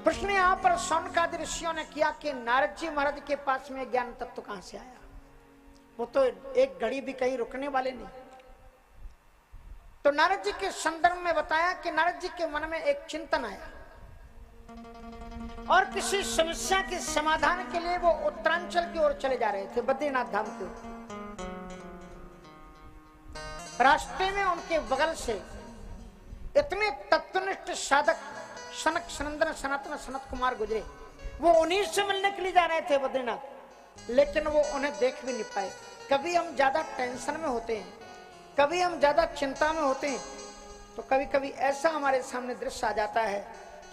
प्रश्न यहाँ पर शौनकादि ऋषियों ने किया कि नारद जी महाराज के पास में ज्ञान तत्व कहां से आया? वो तो एक घड़ी भी कहीं रुकने वाले नहीं। तो नारद जी के संदर्भ में बताया कि नारद जी के मन में एक चिंतन आया और किसी समस्या के समाधान के लिए वो उत्तरांचल की ओर चले जा रहे थे, बद्रीनाथ धाम की ओर। रास्ते में उनके बगल से इतने तत्वनिष्ठ साधक सनक सनंदन सनातन सनत कुमार गुजरे। वो उन्हीं से मिलने के लिए जा रहे थे बद्रीनाथ, लेकिन वो उन्हें देख भी नहीं पाए। कभी हम ज्यादा टेंशन में होते हैं, कभी हम ज्यादा चिंता में होते हैं, तो कभी कभी ऐसा हमारे सामने दृश्य आ जाता है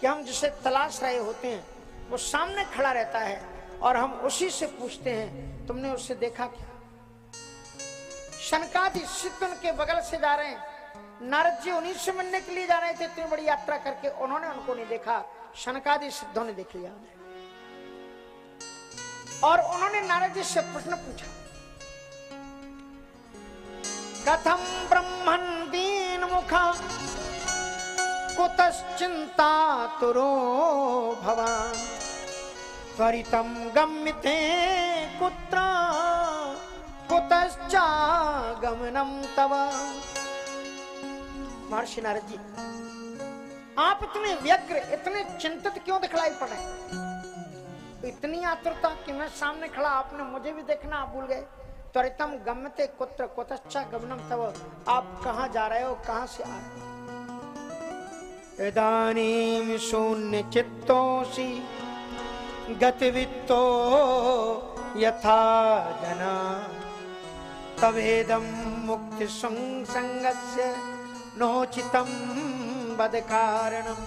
कि हम जिसे तलाश रहे होते हैं वो सामने खड़ा रहता है और हम उसी से पूछते हैं तुमने उससे देखा क्या? शनकादि सिद्ध उनके बगल से जा रहे हैं, नारद जी उन्हीं से मिलने के लिए जा रहे थे। इतनी बड़ी यात्रा करके उन्होंने उनको नहीं देखा, शनकादि सिद्धों ने देख लिया और उन्होंने नारद जी से प्रश्न पूछा, कथम ब्रह्मन् दीन मुखा कुतश्चिंता तुरो भवान् त्वरितं गम्यते कुत्र कुतश्चागमनं तव। महर्षि नारद जी, आप इतने व्यग्र इतने चिंतित क्यों दिखलाई पड़े? इतनी आतुरता कि मैं सामने खड़ा, आपने मुझे भी देखना आप भूल गए। त्वरितम गम्यते कुत्र कुतश्चागमनं तव, आप कहां जा रहे हो, कहां से आ रहे हो? इदानीं शून्य चित्तोऽसि गतिवित्तो यथा जना तवेदं मुक्ति संगस्य नोचितं वद कारणम्।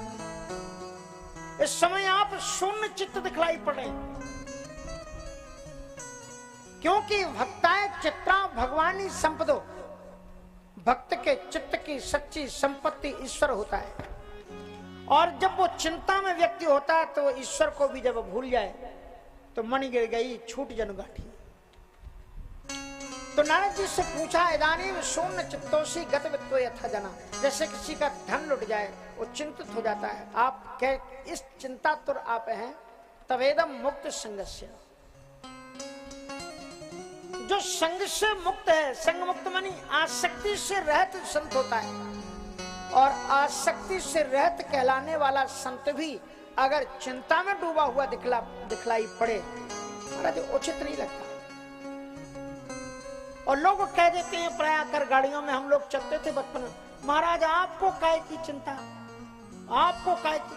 इस समय आप शून्य चित्त दिखलाई पड़े, क्योंकि भक्ताय चित्रा भगवानी संपदो, भक्त के चित्त की सच्ची संपत्ति ईश्वर होता है। और जब वो चिंता में व्यक्ति होता है तो ईश्वर को भी जब भूल जाए तो मणि गिर गई, छूट जन गाठी। तो नारद जी से पूछा, इदानीं शून्य चित्तोषि गतवित्तो यथा जना, जैसे किसी का धन लुट जाए वो चिंतित हो जाता है, आप क्या इस चिंतातुर आप हैं? तवेदम मुक्त संगस्य, जो संग से मुक्त है, संग मुक्त मानी आसक्ति से रहित संत होता है, और आसक्ति से रहित कहलाने वाला संत भी अगर चिंता में डूबा हुआ दिखलाई पड़े महाराज उचित नहीं लगता। और लोग कह देते हैं, प्राय कर गाड़ियों में हम लोग चलते थे बचपन में, महाराज आपको काय की चिंता, आपको काय की।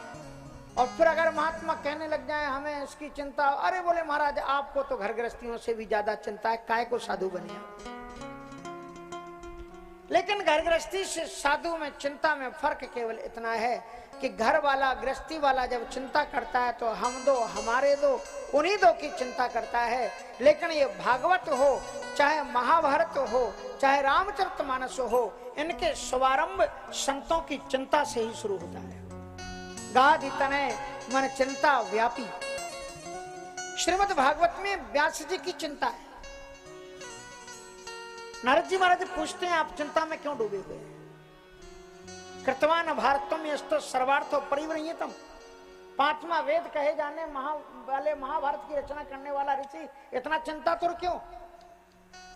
और फिर अगर महात्मा कहने लग जाए हमें इसकी चिंता, अरे बोले महाराज आपको तो घर गृहस्थियों से भी ज्यादा चिंता है, काय को साधु बने। लेकिन घर गृहस्थी से साधु में चिंता में फर्क केवल इतना है कि घर वाला गृहस्थी वाला जब चिंता करता है तो हम दो हमारे दो उन्हीं दो की चिंता करता है। लेकिन ये भागवत हो चाहे महाभारत हो चाहे रामचरितमानस हो, इनके शुभारंभ संतों की चिंता से ही शुरू होता है। गाधि तनय मन चिंता व्यापी, श्रीमद् भागवत में व्यास जी की चिंता है। नारद जी महाराज पूछते हैं आप चिंता में क्यों डूबे हुए हैं? कृतवान भारतम यस्तो सर्वार्थो परिव्रह्यतम, पांचवा वेद कहे जाने महाभारत की रचना करने वाला ऋषि इतना चिंतातुर क्यों?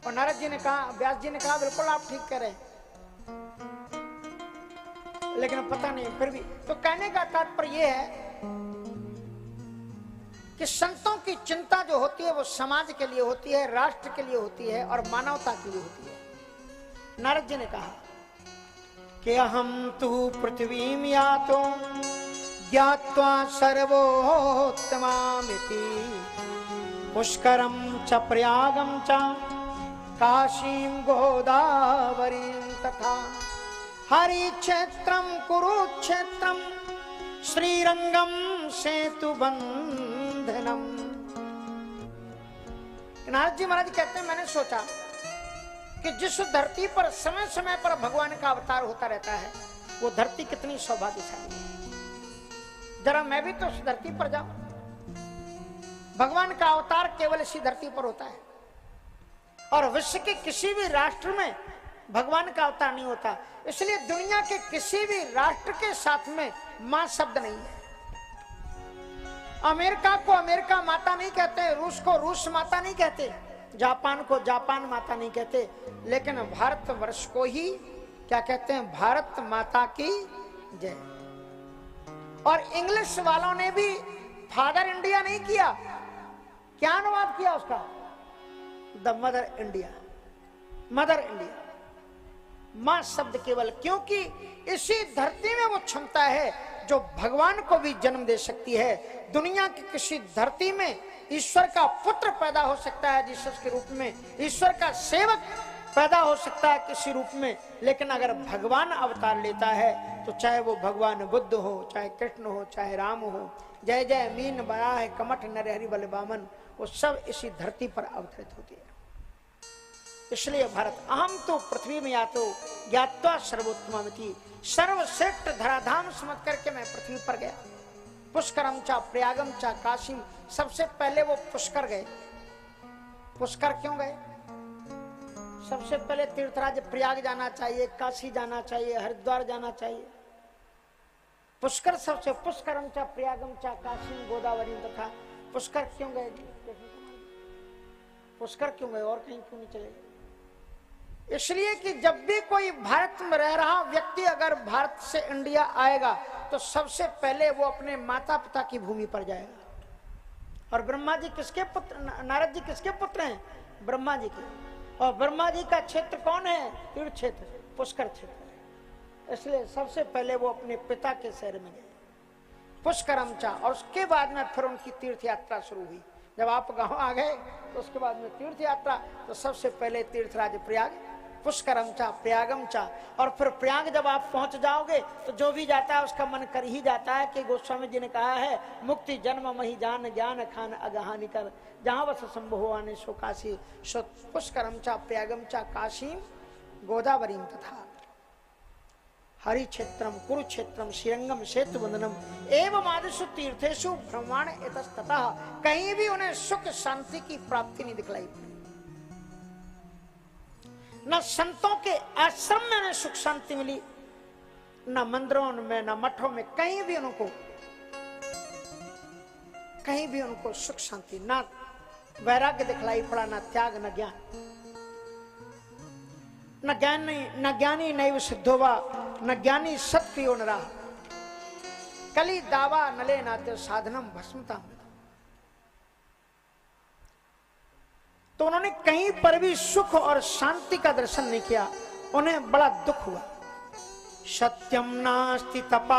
और नारद जी ने कहा, व्यास जी ने कहा बिल्कुल आप ठीक कह रहे हैं, लेकिन पता नहीं फिर भी। तो कहने का तात्पर्य यह है कि संतों की चिंता जो होती है वो समाज के लिए होती है, राष्ट्र के लिए होती है और मानवता के लिए होती है। नारद जी ने कहा कि अहम तु पृथ्वीं यातो ज्ञात्वा सर्वोत्तमामिति पुष्करम च प्रयागम च काशीं गोदावरीं तथा हरिक्षेत्रम कुरुक्षेत्रम श्रीरंगम सेतु बंधनम। नारद जी महाराज कहते हैं मैंने सोचा कि जिस धरती पर समय समय पर भगवान का अवतार होता रहता है वो धरती कितनी सौभाग्यशाली है। जरा मैं भी तो उस धरती पर जाऊं। भगवान का अवतार केवल इसी धरती पर होता है और विश्व के किसी भी राष्ट्र में भगवान का अवतार नहीं होता। इसलिए दुनिया के किसी भी राष्ट्र के साथ में मां शब्द नहीं है। अमेरिका को अमेरिका माता नहीं कहते, रूस को रूस माता नहीं कहते, जापान को जापान माता नहीं कहते, लेकिन भारतवर्ष को ही क्या कहते हैं? भारत माता की जय। और इंग्लिश वालों ने भी फादर इंडिया नहीं किया, क्या अनुवाद किया उसका? The mother India, mother India, मां शब्द केवल, क्योंकि इसी धरती में वो क्षमता है जो भगवान को भी जन्म दे सकती है। दुनिया की किसी धरती में ईश्वर का पुत्र पैदा हो सकता है जीसस के रूप में, ईश्वर का सेवक पैदा हो सकता है किसी रूप में, लेकिन अगर भगवान अवतार लेता है तो चाहे वो भगवान बुद्ध हो, चाहे कृष्ण हो, चाहे राम हो, जय जय मीन बड़ा है कमठ नरहरि बल बामन, वो सब इसी धरती पर अवतरित होती है। इसलिए भारत अहम तो पृथ्वी में या तो ज्ञात्वा सर्वोत्तममिति, सर्वश्रेष्ठ धराधाम समझ करके मैं पृथ्वी पर गया। पुष्करम चा प्रयागम चा काशी, सबसे पहले वो पुष्कर गए। पुष्कर क्यों गए? सबसे पहले तीर्थराज प्रयाग जाना चाहिए, काशी जाना चाहिए, हरिद्वार जाना चाहिए। पुष्कर सबसे, पुष्करम चा प्रयागम चा काशी गोदावरी तथा, पुष्कर क्यों गए? पुष्कर क्यों गए और कहीं क्यों नहीं चले? इसलिए कि जब भी कोई भारत में रह रहा व्यक्ति अगर भारत से इंडिया आएगा तो सबसे पहले वो अपने माता पिता की भूमि पर जाएगा। और ब्रह्मा जी किसके पुत्र, नारद जी किसके पुत्र हैं? ब्रह्मा जी के। और ब्रह्मा जी का क्षेत्र कौन है? तीर्थ क्षेत्र, पुष्कर क्षेत्र। इसलिए सबसे पहले वो अपने पिता के शहर में गए, पुष्करम चा, और उसके बाद में फिर उनकी तीर्थ यात्रा शुरू हुई। जब आप गांव आ गए तो उसके बाद में तीर्थ यात्रा, तो सबसे पहले तीर्थराज प्रयाग, पुष्करम चा प्रयागम चा, और फिर प्रयाग जब आप पहुंच जाओगे तो जो भी जाता है उसका मन कर ही जाता है कि गोस्वामी जी ने कहा है, मुक्ति जन्म मही जान ज्ञान खान अगहानि कर, जहां बस संभव आने सो काशी। सो पुष्करम चा प्रयागम चा काशी गोदावरी तथा हरि क्षेत्रम कुरुक्षेत्रम श्रीरंगम सेतु बंधनम एवं आदिशु तीर्थेशु भ्रमण इतस्ततः, कहीं भी उन्हें सुख शांति की प्राप्ति नहीं दिखलाई। न संतों के आश्रम में उन्हें सुख शांति मिली, न मंदिरों में, न मठों में, कहीं भी उनको सुख शांति, न वैराग्य दिखलाई पड़ा, न त्याग, न ज्ञान। न ज्ञानी नैव सिद्धोवा, न ज्ञानी सत्क्रियो न रहा, कली दावा नले नाते साधनम भस्मता। तो उन्होंने कहीं पर भी सुख और शांति का दर्शन नहीं किया, उन्हें बड़ा दुख हुआ। सत्यम नास्ति तपा